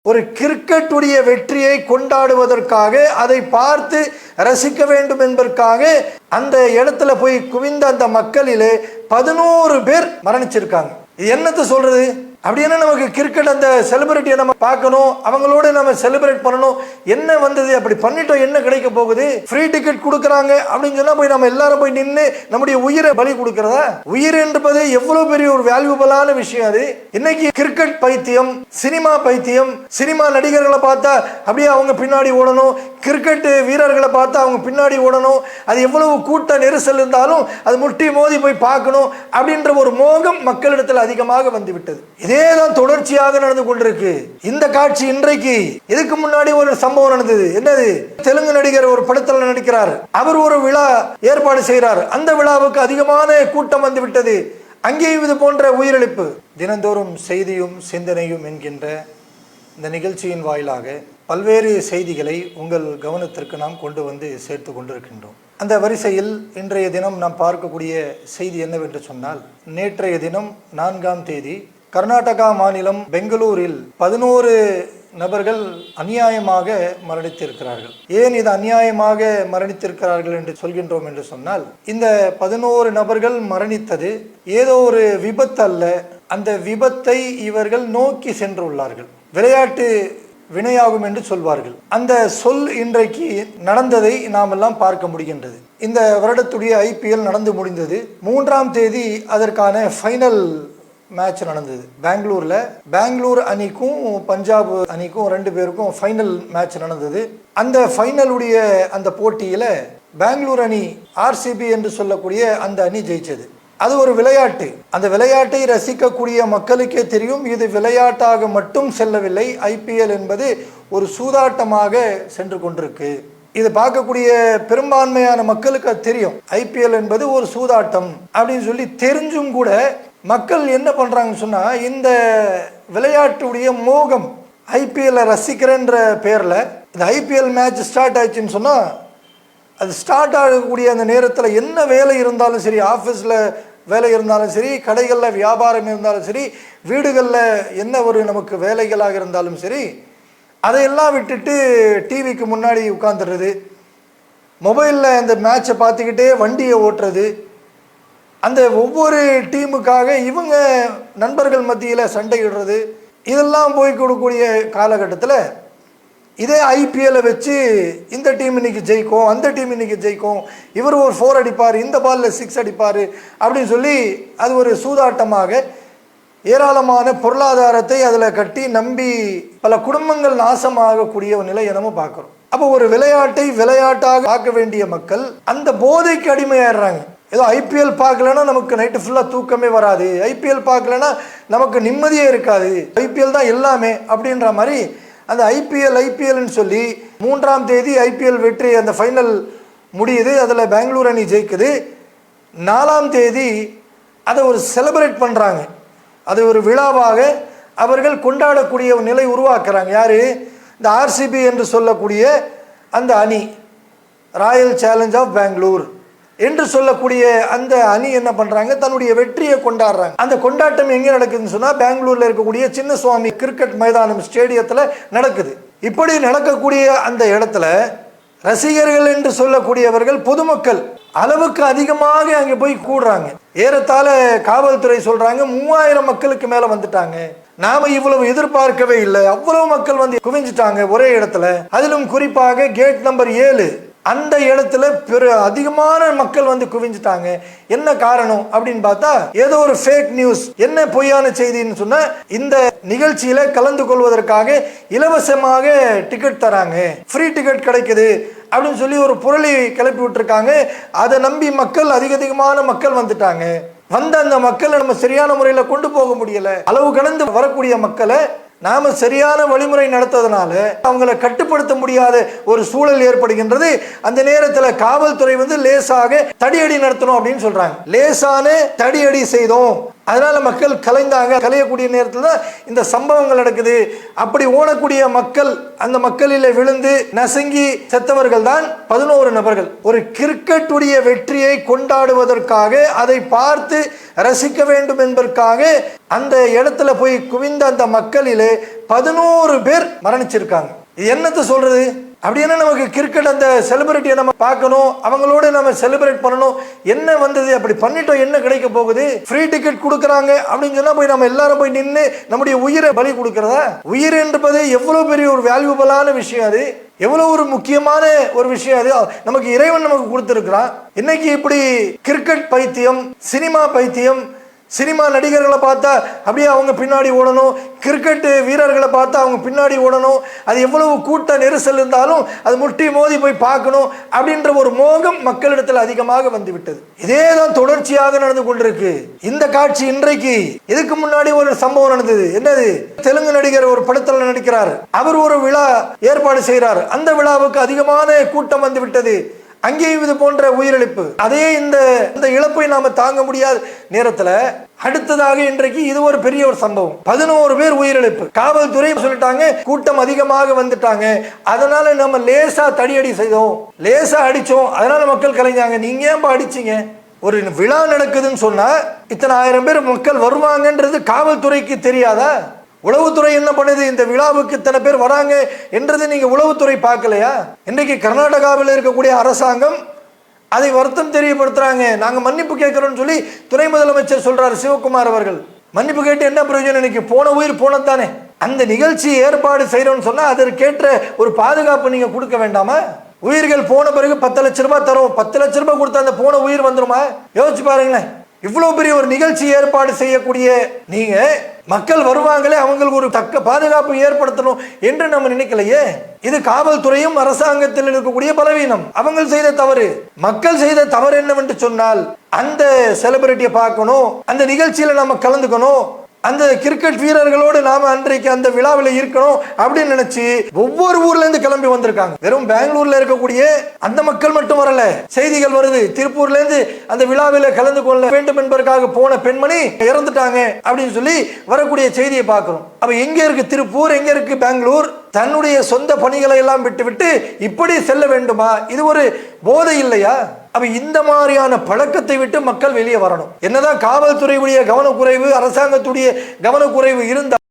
ஒரு கிரிக்கெட்டுடைய வெற்றியை கொண்டாடுவதற்காக, அதை பார்த்து ரசிக்க வேண்டும் என்பதற்காக அந்த இடத்துல போய் குவிந்த அந்த மக்களிலே 11 பேர் மரணிச்சிருக்காங்க. இது என்னத்தை சொல்றது? அப்படின்னா நமக்கு கிரிக்கெட் அந்த செலிபிரிட்டியை நம்ம பார்க்கணும், அவங்களோட நம்ம செலிப்ரேட் பண்ணணும். என்ன வந்தது? அப்படி பண்ணிட்டோம், என்ன கிடைக்க போகுது? ஃப்ரீ டிக்கெட் கொடுக்குறாங்க அப்படின்னு சொன்னா போய் நம்ம எல்லாரும் போய் நின்று நம்முடைய உயிரை பலி கொடுக்கிறதா? உயிர் என்பது எவ்வளவு பெரிய ஒரு வேல்யூபிளான விஷயம். அது இன்னைக்கு கிரிக்கெட் பைத்தியம், சினிமா பைத்தியம். சினிமா நடிகர்களை பார்த்தா அப்படியே அவங்க பின்னாடி ஓடணும், கிரிக்கெட் வீரர்களை பார்த்தா அவங்க பின்னாடி ஓடணும். அது எவ்வளவு கூட்ட நெரிசல் இருந்தாலும் அது முட்டி மோதி போய் பார்க்கணும் அப்படின்ற ஒரு மோகம் மக்களிடத்தில் அதிகமாக வந்துவிட்டது. இதேதான் தொடர்ச்சியாக நடந்து கொண்டிருக்கு. இந்த காட்சி இன்றைக்கு, இதுக்கு முன்னாடி ஒரு சம்பவம் நடந்தது. என்னது? தெலுங்கு நடிகர் ஒரு படத்தில் நடிக்கிறார், அவர் ஒரு விழா ஏற்பாடு செய்கிறார். அந்த விழாவுக்கு அதிகமான கூட்டம் வந்து விட்டது. அங்கேயும் இது போன்ற உயிரிழப்பு. தினந்தோறும் செய்தியும் சிந்தனையும் என்கின்ற இந்த நிகழ்ச்சியின் வாயிலாக பல்வேறு செய்திகளை உங்கள் கவனத்திற்கு நாம் கொண்டு வந்து சேர்த்து கொண்டிருக்கின்றோம். அந்த வரிசையில் இன்றைய தினம் நாம் பார்க்கக்கூடிய செய்தி என்னவென்று சொன்னால், நேற்றைய தினம் 4ஆம் தேதி கர்நாடகா மாநிலம் பெங்களூரில் 11 நபர்கள் அநியாயமாக மரணித்திருக்கிறார்கள். ஏன் இது அநியாயமாக மரணித்திருக்கிறார்கள் என்று சொல்கின்றோம் என்று சொன்னால், இந்த 11 நபர்கள் மரணித்தது ஏதோ ஒரு விபத்து அல்ல. அந்த விபத்தை இவர்கள் நோக்கி சென்றுள்ளார்கள். விளையாட்டு வினையாகும் என்று சொல்வார்கள். அந்த சொல் இன்றைக்கு நடந்ததை நாம் எல்லாம் பார்க்க முடிகின்றது. இந்த வருடத்துடைய IPL நடந்து முடிந்தது. 3ஆம் தேதி அதற்கான ஃபைனல் மேட்ச் நடந்தது பெங்களூர்ல. பெங்களூர் அணிக்கும் பஞ்சாப் அணிக்கும் 2 பேருக்கும் ஃபைனல் மேட்ச் நடந்தது. அந்த ஃபைனலுடைய அந்த போட்டியில பெங்களூர் அணி RCB என்று சொல்லக்கூடிய அந்த அணி ஜெயிச்சது. அது ஒரு விளையாட்டு. அந்த விளையாட்டை ரசிக்கக்கூடிய மக்களுக்கே தெரியும், இது விளையாட்டாக மட்டும் செல்லவில்லை. IPL என்பது ஒரு சூதாட்டமாக சென்று கொண்டிருக்கு. இது பார்க்கக்கூடிய பெரும்பான்மையான மக்களுக்கு அது தெரியும். IPL என்பது ஒரு சூதாட்டம் அப்படின்னு சொல்லி தெரிஞ்சும் கூட மக்கள் என்ன பண்றாங்கன்னு சொன்னா, இந்த விளையாட்டுடைய மோகம், IPL ரசிக்கிறன்ற பேர்ல இந்த IPL மேட்ச் ஸ்டார்ட் ஆயிடுச்சுன்னு சொன்னா, அது ஸ்டார்ட் ஆகக்கூடிய அந்த நேரத்தில் என்ன வேலை இருந்தாலும் சரி, ஆஃபீஸில் வேலை இருந்தாலும் சரி, கடைகளில் வியாபாரம் இருந்தாலும் சரி, வீடுகளில் என்ன ஒரு நமக்கு வேலைகளாக இருந்தாலும் சரி, அதையெல்லாம் விட்டுட்டு டிவிக்கு முன்னாடி உட்காந்துடுறது, மொபைலில் அந்த மேட்சை பார்த்துக்கிட்டே வண்டியை ஓட்டுறது, அந்த ஒவ்வொரு டீமுக்காக இவங்க நண்பர்கள் மத்தியில் சண்டையிடுறது, இதெல்லாம் போய் கொடுக்கக்கூடிய காலகட்டத்தில் இதே IPL வச்சு இந்த டீம் இன்னைக்கு ஜெயிக்கும், அந்த டீம் இன்னைக்கு ஜெயிக்கும், இவர் ஒரு 4 அடிப்பார், இந்த பாலில் 6 அடிப்பார் அப்படின்னு சொல்லி அது ஒரு சூதாட்டமாக ஏராளமான பொருளாதாரத்தை அதில் கட்டி நம்பி பல குடும்பங்கள் நாசமாகக்கூடிய ஒரு நிலையை நம்ம பார்க்குறோம். அப்போ ஒரு விளையாட்டை விளையாட்டாக பார்க்க வேண்டிய மக்கள் அந்த போதைக்கு அடிமையாடுறாங்க. ஏதோ IPL பார்க்கலன்னா நமக்கு நைட்டு ஃபுல்லாக தூக்கமே வராது, IPL பார்க்கலன்னா நமக்கு நிம்மதியே இருக்காது, IPL தான் எல்லாமே அப்படின்ற மாதிரி அந்த IPLன்னு சொல்லி 3ஆம் தேதி IPL வெற்றி அந்த ஃபைனல் முடியுது. அதில் பெங்களூர் அணி ஜெயிக்குது. 4ஆம் தேதி அதை ஒரு செலிப்ரேட் பண்ணுறாங்க. அது ஒரு விழாவாக அவர்கள் கொண்டாடக்கூடிய ஒரு நிலை உருவாக்குறாங்க. யார்? இந்த RCB என்று சொல்லக்கூடிய அந்த அணி, ராயல் சேலஞ்ச் ஆஃப் பெங்களூர் என்று சொல்லக்கூடிய அந்த அணி என்ன பண்றாங்க, தன்னுடைய வெற்றியை கொண்டாடுறாங்க. அந்த கொண்டாட்டம் எங்கே நடக்குதுன்னு சொன்னா, பெங்களூர்ல இருக்கக்கூடிய சின்னசுவாமி கிரிக்கெட் மைதானம் ஸ்டேடியத்துல நடக்குது. இப்படி நடக்கக்கூடிய அந்த இடத்துல ரசிகர்கள் என்று சொல்லக்கூடியவர்கள் பொதுமக்கள் அளவுக்கு அதிகமாக அங்கே போய் கூடுறாங்க. ஏறத்தாழ காவல்துறை சொல்றாங்க 3000 மக்களுக்கு மேல வந்துட்டாங்க. நாம இவ்வளவு எதிர்பார்க்கவே இல்லை, அவ்வளவு மக்கள் வந்து குவிஞ்சிட்டாங்க ஒரே இடத்துல. அதிலும் குறிப்பாக கேட் நம்பர் 7 அந்த இடத்துல அதிகமான மக்கள் வந்து குவிஞ்சிட்டாங்க. என்ன காரணம் அப்படின்னு பார்த்தா, ஏதோ ஒரு ஃபேக் நியூஸ், என்ன பொய்யான செய்தின்னு சொன்னா, இந்த நிகழ்ச்சியில கலந்து கொள்வதற்காக இலவசமாக டிக்கெட் தராங்க, ஃப்ரீ டிக்கெட் கிடைக்குது அப்படின்னு சொல்லி ஒரு புரளி கிளப்பி விட்டுருக்காங்க. அதை நம்பி மக்கள் அதிகமான மக்கள் வந்துட்டாங்க. வந்த அந்த மக்களை நம்ம சரியான முறையில் கொண்டு போக முடியல. அளவு கடந்து வரக்கூடிய மக்களை நாம சரியான வழிமுறை நடத்ததுனால அவங்களை கட்டுப்படுத்த முடியாத ஒரு சூழல் ஏற்படுகின்றது. அந்த நேரத்தில் காவல்துறை வந்து லேசாக தடியடி நடத்தணும் அப்படின்னு சொல்றாங்க. லேசான தடியடி செய்தோம் அதனால மக்கள் கலைந்தாங்க. கலையக்கூடிய நேரத்தில் தான் இந்த சம்பவங்கள் நடக்குது. அப்படி ஓடக்கூடிய மக்கள், அந்த மக்களில் விழுந்து நசுங்கி செத்தவர்கள் தான் 11 நபர்கள். ஒரு கிரிக்கெட் உடைய வெற்றியை கொண்டாடுவதற்காக, அதை பார்த்து ரசிக்க வேண்டும் என்பதற்காக அந்த இடத்துல போய் குவிந்த அந்த மக்களிலே 11 பேர் மரணிச்சிருக்காங்க. என்னத்தை சொல்றது? அப்படின்னா நமக்கு கிரிக்கெட் அந்த செலிபிரிட்டியை நம்ம பார்க்கணும், அவங்களோட நம்ம செலிப்ரேட் பண்ணணும். என்ன வந்தது? அப்படி பண்ணிட்டோம், என்ன கிடைக்க போகுது? ஃப்ரீ டிக்கெட் கொடுக்குறாங்க அப்படின்னு சொன்னா போய் நம்ம எல்லாரும் போய் நின்று நம்முடைய உயிரை பலி கொடுக்கறதா? உயிர் என்பது எவ்வளவு பெரிய ஒரு வேல்யூபிளான விஷயம், அது எவ்வளவு ஒரு முக்கியமான ஒரு விஷயம். அது நமக்கு இறைவன் நமக்கு கொடுத்திருக்கிறான். இன்னைக்கு இப்படி கிரிக்கெட் பைத்தியம், சினிமா பைத்தியம், சினிமா நடிகர்களை பார்த்தா அப்படியே அவங்க பின்னாடி ஓடணும், கிரிக்கெட் வீரர்களை பார்த்தா அவங்க பின்னாடி ஓடணும். அது எவ்வளவு கூட்ட நெரிசல் இருந்தாலும் அது முட்டி மோதி போய் பார்க்கணும் அப்படின்ற ஒரு மோகம் மக்களிடத்தில் அதிகமாக வந்து விட்டது. இதே தான் தொடர்ச்சியாக நடந்து கொண்டிருக்கு. இந்த காட்சி இன்றைக்கு, இதுக்கு முன்னாடி ஒரு சம்பவம் நடந்தது. என்னது? தெலுங்கு நடிகர் ஒரு படத்தில் நடிக்கிறார். அவர் ஒரு விழா ஏற்பாடு செய்கிறார். அந்த விழாவுக்கு அதிகமான கூட்டம் வந்து விட்டது. அங்கேயும் இது போன்ற உயிரிழப்பு. அதே இந்த இழப்பை நாம தாங்க முடியாத நேரத்தில் அடுத்ததாக இன்றைக்கு இது ஒரு பெரிய ஒரு சம்பவம். 11 பேர் உயிரிழப்பு. காவல்துறை சொல்லிட்டாங்க கூட்டம் அதிகமாக வந்துட்டாங்க, அதனால நம்ம லேசா தடியடி செய்தோம், லேசா அடிச்சோம், அதனால மக்கள் கலைஞ்சாங்க. நீங்க ஏன் அடிச்சீங்க? ஒரு விழா நடக்குதுன்னு சொன்னா இத்தனை ஆயிரம் பேர் மக்கள் வருவாங்கன்றது காவல்துறைக்கு தெரியாதா? உளவுத்துறை என்ன பண்ணுது? இந்த விழாவுக்கு இத்தனை பேர் வராங்க என்றது நீங்க உளவுத்துறை பார்க்கலையா? இன்றைக்கு கர்நாடகாவில் இருக்கக்கூடிய அரசாங்கம் அதை வருத்தம் தெரியப்படுத்துறாங்க. நாங்க மன்னிப்பு கேட்கிறோம்னு சொல்லி துணை முதலமைச்சர் சொல்றாரு சிவகுமார் அவர்கள். மன்னிப்பு கேட்டு என்ன பிரயோஜனம்? இன்னைக்கு போன உயிர் போனதானே. அந்த நிகழ்ச்சி ஏற்பாடு செய்யறோம்னு சொன்னா அதற்கேற்ற ஒரு பாதுகாப்பு நீங்க கொடுக்க வேண்டாமா? உயிர்கள் போன பிறகு 10 லட்சம் ரூபாய் தரும். 10 லட்சம் ரூபாய் கொடுத்த அந்த போன உயிர் வந்துருமா? யோசிச்சு பாருங்களேன். இவ்வளவு பெரிய ஒரு நிகழ்ச்சி ஏற்பாடு செய்யக்கூடிய நீங்க மக்கள் வருவாங்களே, அவங்களுக்கு ஒரு தக்க பாதுகாப்பு ஏற்படுத்தணும் என்று நம்ம நினைக்கலையே. இது காவல்துறையும் அரசாங்கத்தில் இருக்கக்கூடிய பலவீனம். அவங்க செய்த தவறு. மக்கள் செய்த தவறு என்னவென்று சொன்னால், அந்த செலிபிரிட்டியை பார்க்கணும், அந்த நிகழ்ச்சியில நம்ம கலந்துக்கணும், அந்த கிரிக்கெட் வீரர்களோடு நாம அன்றைக்கு அந்த விழாவில் இருக்கணும் அப்படின்னு நினைச்சு ஒவ்வொரு ஊர்ல இருந்து கிளம்பி வந்திருக்காங்க. வெறும் பெங்களூர்ல இருக்கக்கூடிய அந்த மக்கள் மட்டும் வரல. செய்திகள் வருது, திருப்பூர்ல இருந்து அந்த விழாவில் கலந்து கொள்ள வேண்டும் என்பதற்காக போன பெண்மணி இறந்துட்டாங்க அப்படின்னு சொல்லி வரக்கூடிய செய்தியை பார்க்கிறோம். அப்ப எங்க இருக்கு திருப்பூர், எங்க இருக்கு பெங்களூர்? தன்னுடைய சொந்த பணிகளை எல்லாம் விட்டு இப்படி செல்ல வேண்டுமா? இது ஒரு போதை இல்லையா? அப்ப இந்த மாதிரியான பழக்கத்தை விட்டு மக்கள் வெளியே வரணும். என்னதான் காவல்துறையுடைய கவனக்குறைவு, அரசாங்கத்துடைய கவனக்குறைவு இருந்தால்